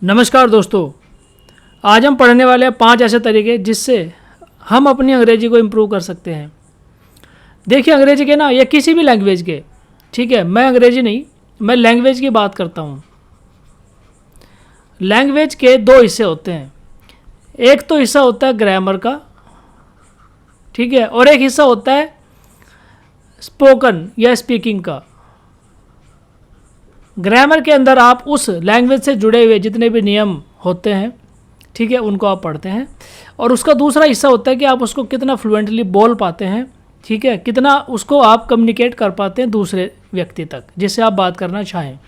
नमस्कार दोस्तों, आज हम पढ़ने वाले हैं 5 ऐसे तरीके जिससे हम अपनी अंग्रेजी को इम्प्रूव कर सकते हैं। देखिए अंग्रेजी के ना, या किसी भी लैंग्वेज के, ठीक है, मैं अंग्रेजी नहीं, मैं लैंग्वेज की बात करता हूँ। लैंग्वेज के 2 हिस्से होते हैं। एक तो हिस्सा होता है ग्रामर का, ठीक है, और एक हिस्सा होता है स्पोकन या स्पीकिंग का। ग्रामर के अंदर आप उस लैंग्वेज से जुड़े हुए जितने भी नियम होते हैं, ठीक है, उनको आप पढ़ते हैं। और उसका दूसरा हिस्सा होता है कि आप उसको कितना फ्लुएंटली बोल पाते हैं, ठीक है, कितना उसको आप कम्युनिकेट कर पाते हैं दूसरे व्यक्ति तक जिससे आप बात करना चाहें,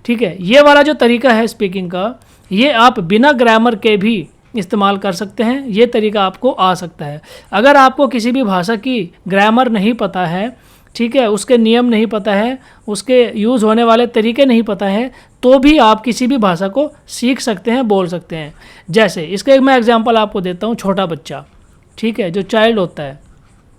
ठीक है। ये वाला जो तरीका है स्पीकिंग का, ये आप बिना ग्रामर के भी इस्तेमाल कर सकते हैं। ये तरीका आपको आ सकता है। अगर आपको किसी भी भाषा की ग्रामर नहीं पता है, ठीक है, उसके नियम नहीं पता है, उसके यूज़ होने वाले तरीके नहीं पता है, तो भी आप किसी भी भाषा को सीख सकते हैं, बोल सकते हैं। जैसे इसका एक मैं एग्जांपल आपको देता हूँ। छोटा बच्चा, ठीक है, जो चाइल्ड होता है,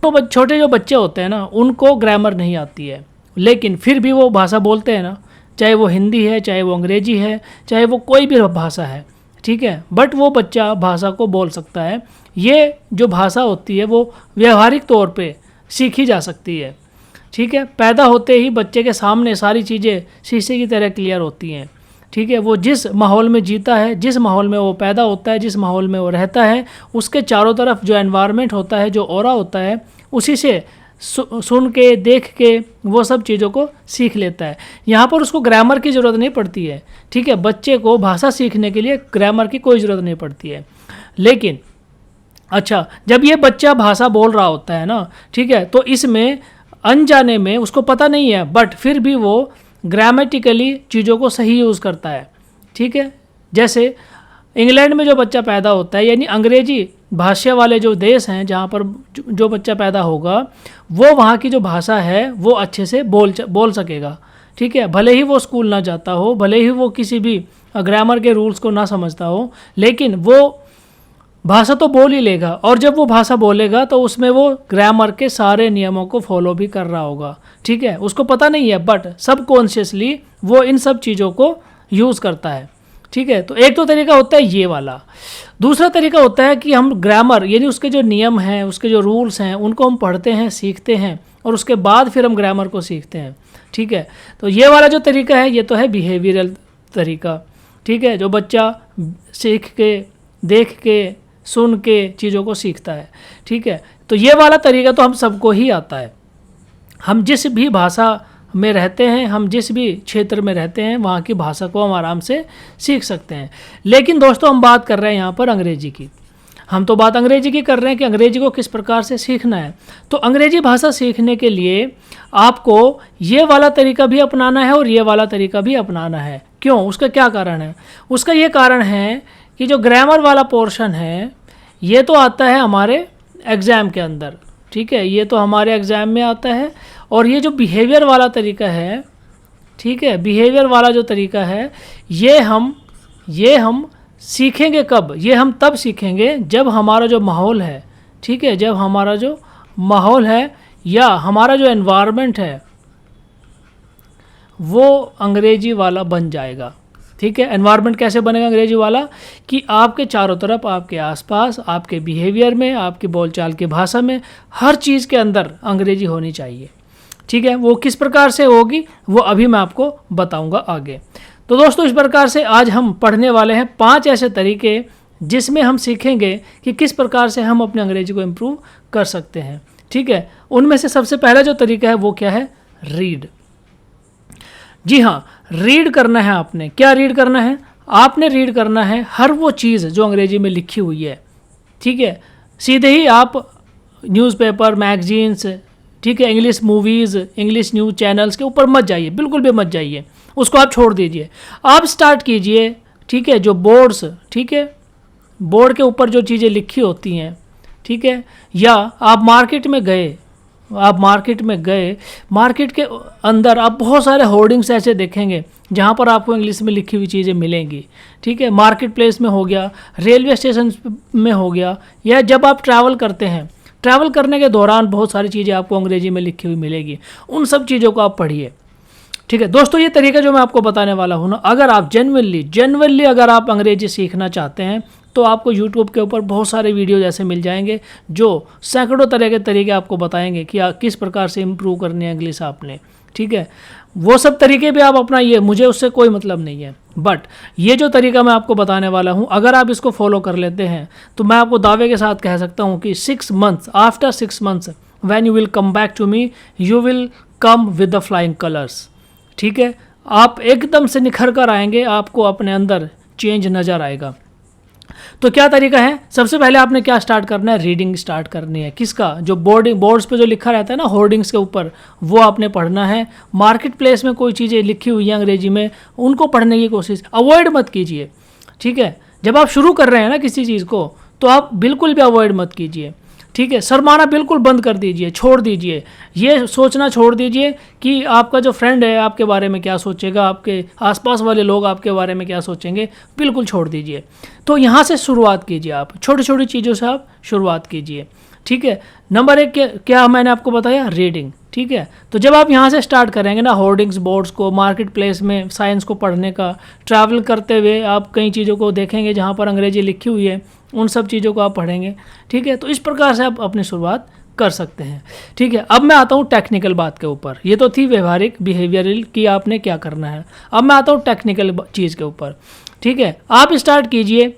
तो छोटे जो बच्चे होते हैं ना, उनको ग्रामर नहीं आती है, लेकिन फिर भी वो भाषा बोलते हैं ना, चाहे वो हिंदी है, चाहे वो अंग्रेजी है, चाहे वो कोई भी भाषा है, ठीक है, बट वो बच्चा भाषा को बोल सकता है। ये जो भाषा होती है वो व्यवहारिक तौर पे सीखी जा सकती है, ठीक है। पैदा होते ही बच्चे के सामने सारी चीज़ें शीशे की तरह क्लियर होती हैं, ठीक है। वो जिस माहौल में जीता है, जिस माहौल में वो पैदा होता है, जिस माहौल में वो रहता है, उसके चारों तरफ जो एनवायरनमेंट होता है, जो ऑरा होता है, उसी से सुन के, देख के वो सब चीज़ों को सीख लेता है। यहाँ पर उसको ग्रामर की ज़रूरत नहीं पड़ती है, ठीक है। बच्चे को भाषा सीखने के लिए ग्रामर की कोई ज़रूरत नहीं पड़ती है। लेकिन अच्छा, जब ये बच्चा भाषा बोल रहा होता है ना, ठीक है, तो इसमें अनजाने में उसको पता नहीं है, बट फिर भी वो ग्रामेटिकली चीज़ों को सही यूज़ करता है, ठीक है। जैसे इंग्लैंड में जो बच्चा पैदा होता है, यानी अंग्रेजी भाषा वाले जो देश हैं जहाँ पर जो बच्चा पैदा होगा, वो वहाँ की जो भाषा है वो अच्छे से बोल सकेगा, ठीक है। भले ही वो स्कूल ना जाता हो, भले ही वो किसी भी ग्रामर के रूल्स को ना समझता हो, लेकिन वो भाषा तो बोल ही लेगा। और जब वो भाषा बोलेगा तो उसमें वो ग्रामर के सारे नियमों को फॉलो भी कर रहा होगा, ठीक है। उसको पता नहीं है, बट सबकॉन्शियसली वो इन सब चीज़ों को यूज़ करता है, ठीक है। तो एक तो तरीका होता है ये वाला। दूसरा तरीका होता है कि हम ग्रामर, यानी उसके जो नियम हैं, उसके जो रूल्स हैं, उनको हम पढ़ते हैं, सीखते हैं, और उसके बाद फिर हम ग्रामर को सीखते हैं, ठीक है। तो ये वाला जो तरीका है, ये तो है बिहेवियरल तरीका, ठीक है, जो बच्चा सीख के, देख के, सुन के चीज़ों को सीखता है, ठीक है। तो ये वाला तरीका तो हम सबको ही आता है। हम जिस भी भाषा में रहते हैं, हम जिस भी क्षेत्र में रहते हैं, वहाँ की भाषा को हम आराम से सीख सकते हैं। लेकिन दोस्तों, हम बात कर रहे हैं यहाँ पर अंग्रेजी की। हम तो बात अंग्रेजी की कर रहे हैं कि अंग्रेजी को किस प्रकार से सीखना है। तो अंग्रेजी भाषा सीखने के लिए आपको ये वाला तरीका भी अपनाना है और ये वाला तरीका भी अपनाना है। क्यों? उसका क्या कारण है? उसका ये कारण है कि जो ग्रामर वाला पोर्शन है, ये तो आता है हमारे एग्ज़ाम के अंदर, ठीक है, ये तो हमारे एग्ज़ाम में आता है। और ये जो बिहेवियर वाला तरीका है, ठीक है, बिहेवियर वाला जो तरीका है, ये हम सीखेंगे कब? ये हम तब सीखेंगे जब हमारा जो माहौल है, ठीक है, जब हमारा जो माहौल है या हमारा जो एनवायरनमेंट है वो अंग्रेजी वाला बन जाएगा, ठीक है। एनवायरनमेंट कैसे बनेगा अंग्रेजी वाला? कि आपके चारों तरफ, आपके आसपास, आपके बिहेवियर में, आपकी बोलचाल की भाषा में, हर चीज़ के अंदर अंग्रेजी होनी चाहिए, ठीक है। वो किस प्रकार से होगी वो अभी मैं आपको बताऊंगा आगे। तो दोस्तों, इस प्रकार से आज हम पढ़ने वाले हैं 5 ऐसे तरीके जिसमें हम सीखेंगे कि किस प्रकार से हम अपने अंग्रेजी को इम्प्रूव कर सकते हैं, ठीक है। उनमें से सबसे पहला जो तरीका है वो क्या है? रीड। जी हाँ, रीड करना है आपने। क्या रीड करना है? आपने रीड करना है हर वो चीज़ जो अंग्रेजी में लिखी हुई है, ठीक है। सीधे ही आप न्यूज़पेपर, मैगजीन्स, ठीक है, English movies, English news channels के ऊपर मत जाइए, बिल्कुल भी मत जाइए, उसको आप छोड़ दीजिए। आप स्टार्ट कीजिए, ठीक है, जो बोर्ड्स, ठीक है, बोर्ड के ऊपर जो चीज़ें लिखी होती हैं, ठीक है, या आप मार्केट में गए, मार्केट के अंदर आप बहुत सारे होर्डिंग्स ऐसे देखेंगे जहाँ पर आपको इंग्लिश में लिखी हुई चीज़ें मिलेंगी, ठीक है। मार्केट प्लेस में हो गया, रेलवे स्टेशन में हो गया, या जब आप ट्रैवल करते हैं, ट्रैवल करने के दौरान बहुत सारी चीज़ें आपको अंग्रेजी में लिखी हुई मिलेगी। उन सब चीज़ों को आप पढ़िए, ठीक है दोस्तों, ये तरीका जो मैं आपको बताने वाला हूँ ना, अगर आप जेन्युइनली अगर आप अंग्रेजी सीखना चाहते हैं तो आपको YouTube के ऊपर बहुत सारे वीडियो जैसे मिल जाएंगे जो सैकड़ों तरह के तरीके आपको बताएंगे कि किस प्रकार से इम्प्रूव करनी है इंग्लिश आपने। ठीक है, वो सब तरीके भी आप अपनाइए, मुझे उससे कोई मतलब नहीं है, बट ये जो तरीका मैं आपको बताने वाला हूँ अगर आप इसको फॉलो कर लेते हैं तो मैं आपको दावे के साथ कह सकता हूँ कि 6 months, after 6 months when you will come back to me, you will come with the flying colours. ठीक है, आप एकदम से निखर कर आएंगे, आपको अपने अंदर चेंज नज़र आएगा। तो क्या तरीका है, सबसे पहले आपने क्या स्टार्ट करना है, रीडिंग स्टार्ट करनी है। किसका, जो बोर्ड्स पे जो लिखा रहता है ना होर्डिंग्स के ऊपर, वो आपने पढ़ना है। मार्केट प्लेस में कोई चीज़ें लिखी हुई हैं अंग्रेजी में, उनको पढ़ने की कोशिश अवॉइड मत कीजिए। ठीक है, जब आप शुरू कर रहे हैं ना किसी चीज़ को तो आप बिल्कुल भी अवॉइड मत कीजिए। ठीक है, शर्माना बिल्कुल बंद कर दीजिए, छोड़ दीजिए, ये सोचना छोड़ दीजिए कि आपका जो फ्रेंड है आपके बारे में क्या सोचेगा, आपके आसपास वाले लोग आपके बारे में क्या सोचेंगे, बिल्कुल छोड़ दीजिए। तो यहाँ से शुरुआत कीजिए, आप छोटी छोटी चीज़ों से आप शुरुआत कीजिए। ठीक है, नंबर 1 क्या मैंने आपको बताया, रीडिंग। ठीक है, तो जब आप यहाँ से स्टार्ट करेंगे ना होर्डिंग्स बोर्ड्स को, मार्केट प्लेस में साइंस को पढ़ने का, ट्रैवल करते हुए आप कई चीज़ों को देखेंगे जहाँ पर अंग्रेजी लिखी हुई है, उन सब चीज़ों को आप पढ़ेंगे। ठीक है, तो इस प्रकार से आप अपनी शुरुआत कर सकते हैं। ठीक है, अब मैं आता हूँ टेक्निकल बात के ऊपर। ये तो थी व्यवहारिक बिहेवियरल कि आपने क्या करना है, अब मैं आता हूँ टेक्निकल चीज़ के ऊपर। ठीक है, आप स्टार्ट कीजिए,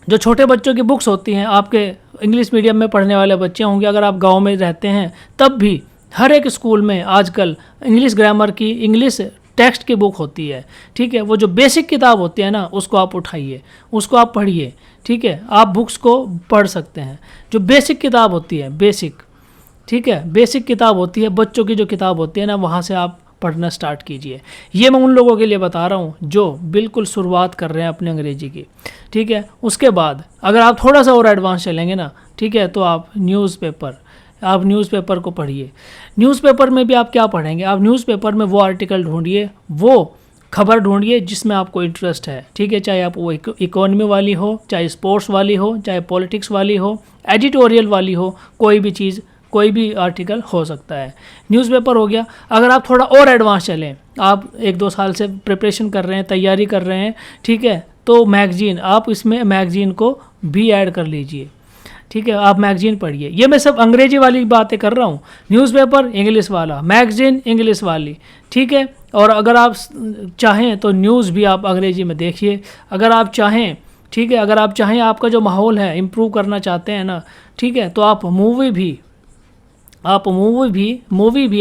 जो छोटे बच्चों की बुक्स होती हैं, आपके इंग्लिश मीडियम में पढ़ने वाले बच्चे होंगे, अगर आप गाँव में रहते हैं तब भी हर एक स्कूल में आजकल इंग्लिश ग्रामर की, इंग्लिश टेक्स्ट की बुक होती है। ठीक है, वो जो बेसिक किताब होती है ना उसको आप उठाइए, उसको आप पढ़िए। ठीक है, आप बुक्स को पढ़ सकते हैं, जो बेसिक किताब होती है, बेसिक। ठीक है, बेसिक किताब होती है, बच्चों की जो किताब होती है ना, वहाँ से आप पढ़ना स्टार्ट कीजिए। ये मैं उन लोगों के लिए बता रहा हूँ जो बिल्कुल शुरुआत कर रहे हैं अपने अंग्रेजी की। ठीक है, उसके बाद अगर आप थोड़ा सा और एडवांस चलेंगे ना, ठीक है, तो आप न्यूज़पेपर को पढ़िए। न्यूज़पेपर में भी आप क्या पढ़ेंगे, आप न्यूज़पेपर में वो आर्टिकल ढूंढिए, वो खबर ढूंढिए जिसमें आपको इंटरेस्ट है। ठीक है, चाहे आप वो इकोनॉमी वाली हो, चाहे स्पोर्ट्स वाली हो, चाहे पॉलिटिक्स वाली हो, एडिटोरियल वाली हो, कोई भी चीज़, कोई भी आर्टिकल हो सकता है। न्यूज़पेपर हो गया। अगर आप थोड़ा और एडवांस चलें, आप 1-2 साल से प्रिपरेशन कर रहे हैं, तैयारी कर रहे हैं, ठीक है, तो मैगज़ीन, आप इसमें मैगज़ीन को भी ऐड कर लीजिए। ठीक है, आप मैगज़ीन पढ़िए। ये मैं सब अंग्रेजी वाली बातें कर रहा हूँ, न्यूज़पेपर इंग्लिश वाला, मैगज़ीन इंग्लिश वाली। ठीक है, और अगर आप चाहें तो न्यूज़ भी आप अंग्रेजी में देखिए, अगर आप चाहें। ठीक है, अगर आप चाहें, आपका जो माहौल है इम्प्रूव करना चाहते हैं ना, ठीक है, तो आप मूवी भी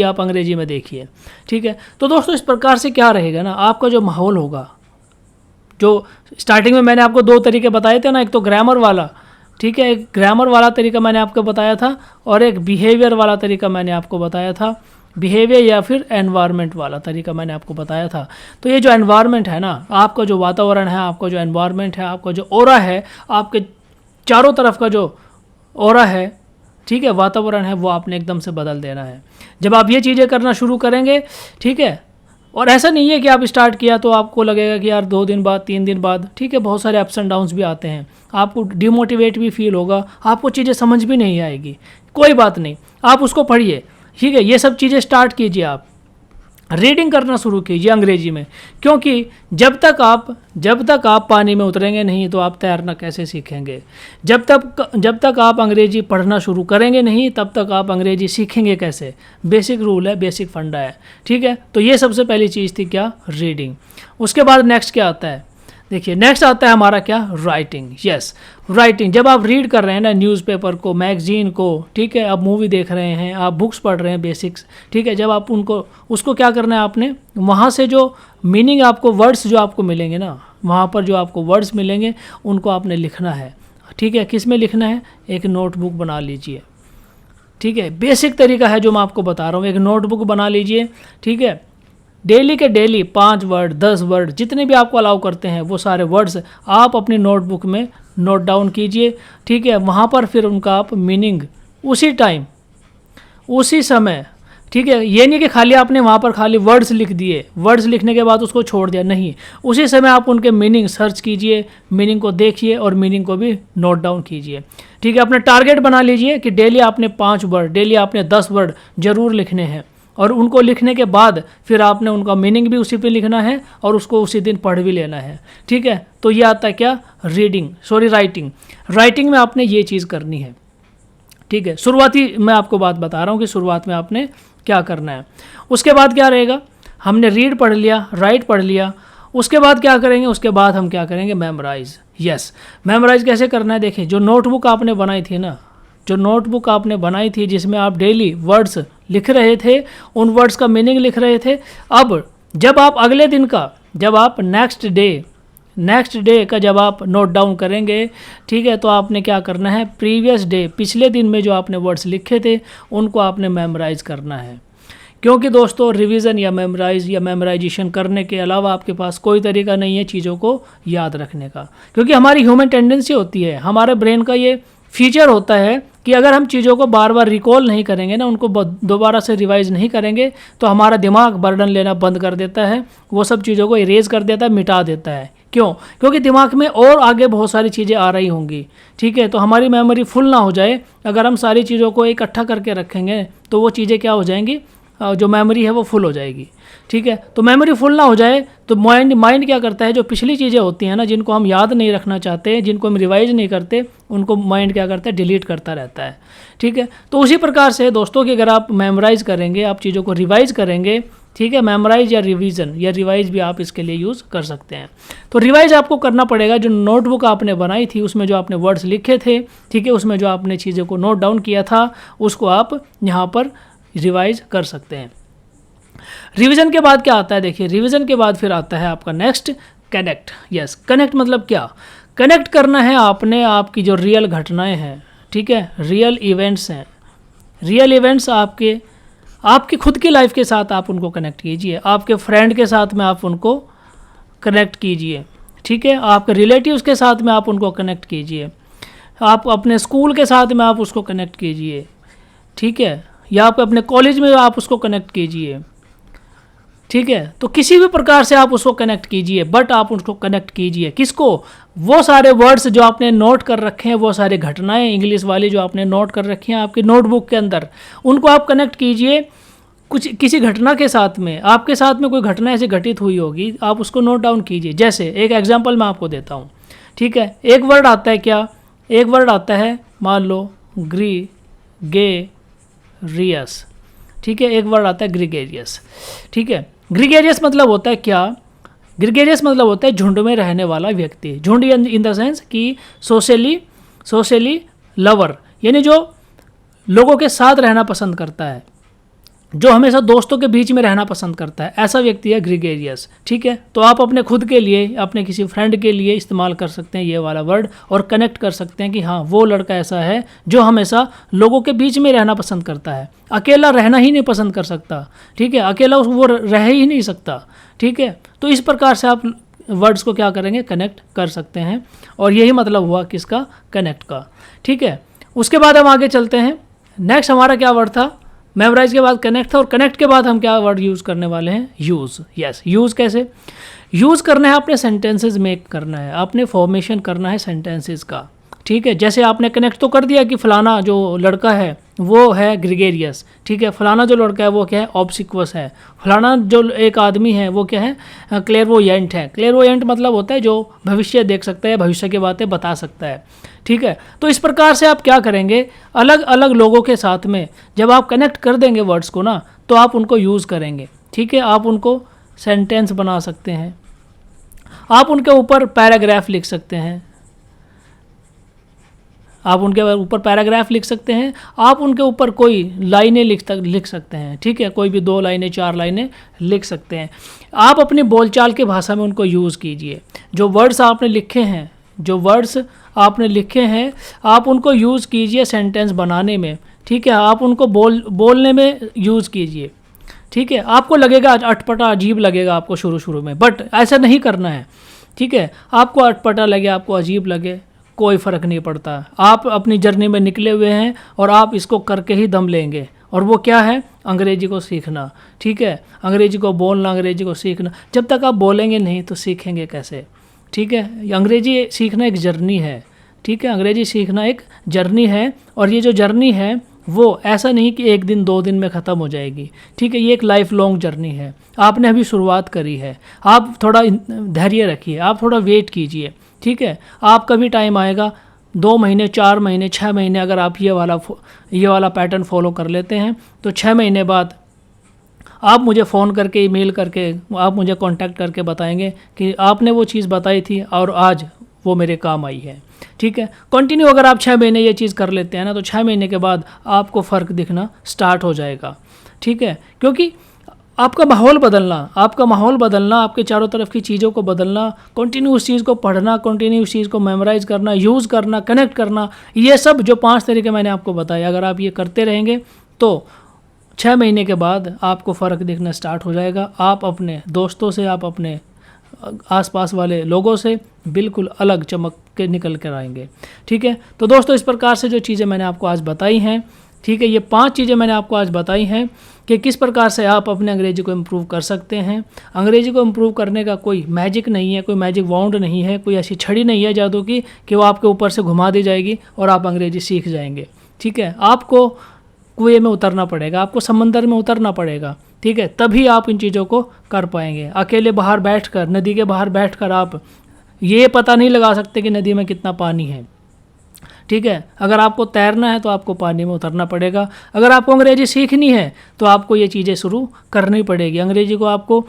आप अंग्रेजी में देखिए। ठीक है, तो दोस्तों इस प्रकार से क्या रहेगा ना, आपका जो माहौल होगा, जो स्टार्टिंग में मैंने आपको 2 तरीके बताए थे ना, एक तो ग्रामर वाला, ठीक है, एक ग्रामर वाला तरीका मैंने आपको बताया था, और एक बिहेवियर वाला तरीका मैंने आपको बताया था, बिहेवियर या फिर एनवायरनमेंट वाला तरीका मैंने आपको बताया था। तो ये जो एनवायरनमेंट है ना, आपका जो वातावरण है, आपका जो एनवायरनमेंट है, आपका जो ऑरा है, आपके चारों तरफ का जो ऑरा है, ठीक है, वातावरण है, वो आपने एकदम से बदल देना है। जब आप ये चीज़ें करना शुरू करेंगे, ठीक है, और ऐसा नहीं है कि आप स्टार्ट किया तो आपको लगेगा कि यार 2 दिन बाद, 3 दिन बाद, ठीक है, बहुत सारे अप्स एंड डाउन्स भी आते हैं, आपको डिमोटिवेट भी फील होगा, आपको चीज़ें समझ भी नहीं आएगी, कोई बात नहीं, आप उसको पढ़िए। ठीक है, ये सब चीज़ें स्टार्ट कीजिए, आप रीडिंग करना शुरू कीजिए अंग्रेजी में, क्योंकि जब तक आप पानी में उतरेंगे नहीं तो आप तैरना कैसे सीखेंगे। जब तक आप अंग्रेजी पढ़ना शुरू करेंगे नहीं, तब तक आप अंग्रेजी सीखेंगे कैसे। बेसिक रूल है, बेसिक फंडा है। ठीक है, तो ये सबसे पहली चीज़ थी क्या, रीडिंग। उसके बाद नेक्स्ट क्या आता है, देखिए नेक्स्ट आता है हमारा क्या, राइटिंग। Yes, writing. जब आप रीड कर रहे हैं ना न्यूज़पेपर को, मैगज़ीन को, ठीक है, आप मूवी देख रहे हैं, आप बुक्स पढ़ रहे हैं बेसिक्स, ठीक है, जब आप उसको क्या करना है आपने, वहाँ से जो मीनिंग आपको, वर्ड्स जो आपको मिलेंगे ना, वहाँ पर जो आपको वर्ड्स मिलेंगे उनको आपने लिखना है। ठीक है, किस में लिखना है, एक नोटबुक बना लीजिए। ठीक है, बेसिक तरीका है जो मैं आपको बता रहा हूँ, एक नोटबुक बना लीजिए। ठीक है, डेली के डेली 5 वर्ड, 10 वर्ड, जितने भी आपको अलाउ करते हैं वो सारे वर्ड्स आप अपनी नोटबुक में नोट डाउन कीजिए। ठीक है, वहाँ पर फिर उनका आप मीनिंग उसी टाइम, उसी समय, ठीक है, ये नहीं कि खाली आपने वहाँ पर खाली वर्ड्स लिख दिए, वर्ड्स लिखने के बाद उसको छोड़ दिया, नहीं, उसी समय आप उनके मीनिंग सर्च कीजिए, मीनिंग को देखिए और मीनिंग को भी नोट डाउन कीजिए। ठीक है, अपने टारगेट बना लीजिए कि डेली आपने 5 वर्ड, डेली आपने 10 वर्ड जरूर लिखने हैं। और उनको लिखने के बाद फिर आपने उनका मीनिंग भी उसी पे लिखना है और उसको उसी दिन पढ़ भी लेना है। ठीक है, तो ये आता है क्या, राइटिंग। राइटिंग में आपने ये चीज़ करनी है। ठीक है, शुरुआती मैं आपको बात बता रहा हूँ कि शुरुआत में आपने क्या करना है। उसके बाद क्या रहेगा, हमने रीड पढ़ लिया, राइट पढ़ लिया, उसके बाद क्या करेंगे, उसके बाद हम क्या करेंगे, मेमोराइज। यस, मेमोराइज कैसे करना है, देखिए जो नोटबुक आपने बनाई थी ना, जो नोटबुक आपने बनाई थी जिसमें आप डेली वर्ड्स लिख रहे थे, उन वर्ड्स का मीनिंग लिख रहे थे, अब जब आप अगले दिन का, जब आप नेक्स्ट डे का जब आप नोट डाउन करेंगे, ठीक है, तो आपने क्या करना है, प्रीवियस डे, पिछले दिन में जो आपने वर्ड्स लिखे थे उनको आपने मेमोराइज करना है। क्योंकि दोस्तों रिवीजन या मेमोराइजेशन करने के अलावा आपके पास कोई तरीका नहीं है चीज़ों को याद रखने का, क्योंकि हमारी ह्यूमन टेंडेंसी होती है, हमारे ब्रेन का ये फीचर होता है कि अगर हम चीज़ों को बार बार रिकॉल नहीं करेंगे ना, उनको दोबारा से रिवाइज नहीं करेंगे, तो हमारा दिमाग बर्डन लेना बंद कर देता है, वो सब चीज़ों को इरेज कर देता है, मिटा देता है। क्यों? क्योंकि दिमाग में और आगे बहुत सारी चीज़ें आ रही होंगी। ठीक है, तो हमारी मेमोरी फुल ना हो जाए, अगर हम सारी चीज़ों को इकट्ठा करके रखेंगे तो वो चीज़ें क्या हो जाएंगी, जो मेमोरी है वो फुल हो जाएगी। ठीक है, तो मेमोरी फुल ना हो जाए तो माइंड क्या करता है, जो पिछली चीज़ें होती हैं ना, जिनको हम याद नहीं रखना चाहते, जिनको हम रिवाइज नहीं करते, उनको माइंड क्या करता है, डिलीट करता रहता है। ठीक है, तो उसी प्रकार से दोस्तों कि अगर आप मेमोराइज करेंगे, आप चीज़ों को रिवाइज करेंगे, ठीक है, मेमोराइज या रिवीजन या रिवाइज भी आप इसके लिए यूज़ कर सकते हैं। तो रिवाइज आपको करना पड़ेगा, जो नोटबुक आपने बनाई थी उसमें जो आपने वर्ड्स लिखे थे, ठीक है, उसमें जो आपने चीज़ों को नोट डाउन किया था उसको आप यहाँ पर रिवाइज कर सकते हैं। रिवीजन के बाद क्या आता है, देखिए रिवीजन के बाद फिर आता है आपका नेक्स्ट, कनेक्ट। यस, कनेक्ट मतलब क्या, कनेक्ट करना है आपने आपकी जो रियल घटनाएं हैं, ठीक है, रियल इवेंट्स हैं, रियल इवेंट्स आपकी खुद की लाइफ के साथ आप उनको कनेक्ट कीजिए, आपके फ्रेंड के साथ में आप उनको कनेक्ट कीजिए, ठीक है, आपके रिलेटिव्स के साथ में आप उनको कनेक्ट कीजिए, आप अपने स्कूल के साथ में आप उसको कनेक्ट कीजिए, ठीक है, या आप अपने कॉलेज में आप उसको कनेक्ट कीजिए। ठीक है, तो किसी भी प्रकार से आप उसको कनेक्ट कीजिए, बट आप उसको कनेक्ट कीजिए किसको, वो सारे वर्ड्स जो आपने नोट कर रखे हैं, वो सारे घटनाएं इंग्लिश वाली जो आपने नोट कर रखी हैं आपकी नोटबुक के अंदर, उनको आप कनेक्ट कीजिए कुछ किसी घटना के साथ में। आपके साथ में कोई घटना ऐसी घटित हुई होगी, आप उसको नोट डाउन कीजिए। जैसे एक एग्जाम्पल मैं आपको देता हूँ, ठीक है, एक वर्ड आता है क्या, एक वर्ड आता है मान लो ग्रीगेरियस, ठीक है, एक वर्ड आता है ग्रीगेरियस, ठीक है, ग्रीगेरियस मतलब होता है क्या, ग्रीगेरियस मतलब होता है झुंड में रहने वाला व्यक्ति, झुंड इन द सेंस कि सोशली लवर, यानी जो लोगों के साथ रहना पसंद करता है, जो हमेशा दोस्तों के बीच में रहना पसंद करता है, ऐसा व्यक्ति है ग्रीगेरियस। ठीक है, तो आप अपने खुद के लिए, अपने किसी फ्रेंड के लिए इस्तेमाल कर सकते हैं ये वाला वर्ड और कनेक्ट कर सकते हैं कि हाँ वो लड़का ऐसा है जो हमेशा लोगों के बीच में रहना पसंद करता है, अकेला रहना ही नहीं पसंद कर सकता। ठीक है, अकेला वो रह ही नहीं सकता। ठीक है, तो इस प्रकार से आप वर्ड्स को क्या करेंगे, कनेक्ट कर सकते हैं, और यही मतलब हुआ किसका, कनेक्ट का। ठीक है, उसके बाद हम आगे चलते हैं। नेक्स्ट हमारा क्या वर्ड था, मेमोराइज के बाद कनेक्ट था, और कनेक्ट के बाद हम क्या वर्ड यूज़ करने वाले हैं, यूज़। यस, यूज़ कैसे यूज़ करना है, आपने सेंटेंसेस मेक करना है, आपने फॉर्मेशन करना है सेंटेंसेस का। ठीक है, जैसे आपने कनेक्ट तो कर दिया कि फलाना जो लड़का है वो है ग्रीगेरियस, ठीक है, फलाना जो लड़का है वो क्या है, ऑब्सिक्वस है, फलाना जो एक आदमी है वो क्या है, क्लेरवोयेंट है। क्लेरवोयेंट मतलब होता है जो भविष्य देख सकता है, भविष्य की बातें बता सकता है। ठीक है, तो इस प्रकार से आप क्या करेंगे, अलग अलग लोगों के साथ में जब आप कनेक्ट कर देंगे वर्ड्स को ना, तो आप उनको यूज़ करेंगे। ठीक है, आप उनको सेंटेंस बना सकते हैं, आप उनके ऊपर पैराग्राफ लिख सकते हैं, आप उनके ऊपर पैराग्राफ लिख सकते हैं, आप उनके ऊपर कोई लाइनें लिख सकते हैं। ठीक है, कोई भी 2 लाइनें 4 लाइनें लिख सकते हैं। आप अपनी बोलचाल की भाषा में उनको यूज़ कीजिए। जो वर्ड्स आपने लिखे हैं, आप उनको यूज़ कीजिए सेंटेंस बनाने में। ठीक है, आप उनको बोलने में यूज़ कीजिए। ठीक है, आपको लगेगा अटपटा, अजीब लगेगा आपको शुरू में, बट ऐसा नहीं करना है। ठीक है, आपको अटपटा लगे, आपको अजीब लगे, कोई फ़र्क नहीं पड़ता। आप अपनी जर्नी में निकले हुए हैं और आप इसको करके ही दम लेंगे, और वो क्या है, अंग्रेजी को सीखना। ठीक है, अंग्रेजी को बोलना, अंग्रेजी को सीखना। जब तक आप बोलेंगे नहीं तो सीखेंगे कैसे। ठीक है, अंग्रेजी सीखना एक जर्नी है। ठीक है, अंग्रेजी सीखना एक जर्नी है, और ये जो जर्नी है वो ऐसा नहीं कि एक दिन 2 दिन में ख़त्म हो जाएगी, ठीक है। ये एक लाइफ लॉन्ग जर्नी है, आपने अभी शुरुआत करी है। आप थोड़ा धैर्य रखिए, आप थोड़ा वेट कीजिए, ठीक है। आपका भी टाइम आएगा, 2 महीने, 4 महीने, 6 महीने अगर आप ये वाला पैटर्न फॉलो कर लेते हैं तो 6 महीने बाद आप मुझे फ़ोन करके, ईमेल करके, आप मुझे कांटेक्ट करके बताएंगे कि आपने वो चीज़ बताई थी और आज वो मेरे काम आई है, ठीक है। कंटिन्यू अगर आप 6 महीने ये चीज़ कर लेते हैं ना, तो 6 महीने के बाद आपको फ़र्क दिखना स्टार्ट हो जाएगा, ठीक है। क्योंकि आपका माहौल बदलना, आपके चारों तरफ की चीज़ों को बदलना, कंटिन्यू उस चीज़ को पढ़ना, कंटिन्यू उस चीज़ को मेमोराइज़ करना, यूज़ करना, कनेक्ट करना, ये सब जो 5 तरीके मैंने आपको बताए, अगर आप ये करते रहेंगे तो 6 महीने के बाद आपको फ़र्क दिखना स्टार्ट हो जाएगा। आप अपने दोस्तों से, आप अपने आसपास वाले लोगों से बिल्कुल अलग चमक के निकल कर आएंगे, ठीक है। तो दोस्तों, इस प्रकार से जो चीज़ें मैंने आपको आज बताई हैं, ठीक है, ये 5 चीज़ें मैंने आपको आज बताई हैं कि किस प्रकार से आप अपने अंग्रेजी को इम्प्रूव कर सकते हैं। अंग्रेजी को इम्प्रूव करने का कोई मैजिक नहीं है, कोई मैजिक वाउंड नहीं है, कोई ऐसी छड़ी नहीं है जादू की कि वो आपके ऊपर से घुमा दी जाएगी और आप अंग्रेजी सीख जाएंगे, ठीक है। आपको कुएं में उतरना पड़ेगा, आपको समंदर में उतरना पड़ेगा, ठीक है, तभी आप इन चीज़ों को कर पाएंगे। अकेले बाहर बैठकर, नदी के बाहर बैठकर आप ये पता नहीं लगा सकते कि नदी में कितना पानी है, ठीक है। अगर आपको तैरना है तो आपको पानी में उतरना पड़ेगा। अगर आपको अंग्रेजी सीखनी है तो आपको ये चीज़ें शुरू करनी पड़ेगी। अंग्रेजी को आपको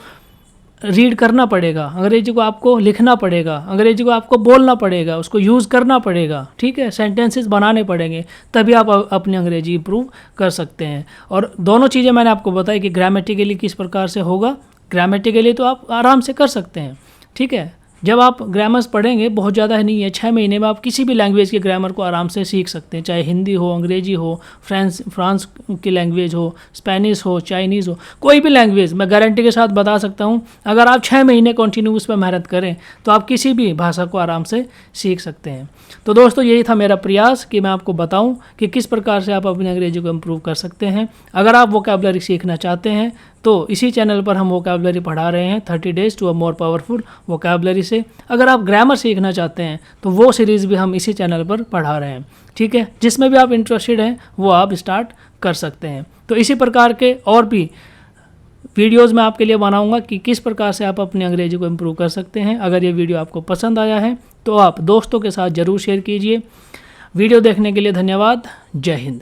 रीड करना पड़ेगा, अंग्रेजी को आपको लिखना पड़ेगा, अंग्रेजी को आपको बोलना पड़ेगा, उसको यूज़ करना पड़ेगा, ठीक है, सेंटेंसेस बनाने पड़ेंगे, तभी आप अपनी अंग्रेजी इंप्रूव कर सकते हैं। और दोनों चीज़ें मैंने आपको बताई कि ग्रामेटिकली किस प्रकार से होगा। ग्रामेटिकली तो आप आराम से कर सकते हैं, ठीक है। जब आप ग्रामर्स पढ़ेंगे, बहुत ज़्यादा नहीं है, 6 महीने में आप किसी भी लैंग्वेज के ग्रामर को आराम से सीख सकते हैं, चाहे हिंदी हो, अंग्रेजी हो, फ्रांस की लैंग्वेज हो, स्पेनिश हो, चाइनीज़ हो, कोई भी लैंग्वेज मैं गारंटी के साथ बता सकता हूँ। अगर आप 6 महीने कंटिन्यू उस पर मेहनत करें तो आप किसी भी भाषा को आराम से सीख सकते हैं। तो दोस्तों, यही था मेरा प्रयास कि मैं आपको बताऊं कि किस प्रकार से आप अपनी अंग्रेजी को इम्प्रूव कर सकते हैं। अगर आप वोकैबुलरी सीखना चाहते हैं तो इसी चैनल पर हम वोकैबुलरी पढ़ा रहे हैं, 30 days to a more powerful vocabulary से। अगर आप ग्रामर सीखना चाहते हैं तो वो सीरीज़ भी हम इसी चैनल पर पढ़ा रहे हैं, ठीक है। जिसमें भी आप इंटरेस्टेड हैं वो आप स्टार्ट कर सकते हैं। तो इसी प्रकार के और भी वीडियोज़ मैं आपके लिए बनाऊंगा कि किस प्रकार से आप अपनी अंग्रेजी को इम्प्रूव कर सकते हैं। अगर ये वीडियो आपको पसंद आया है तो आप दोस्तों के साथ ज़रूर शेयर कीजिए। वीडियो देखने के लिए धन्यवाद। जय हिंद।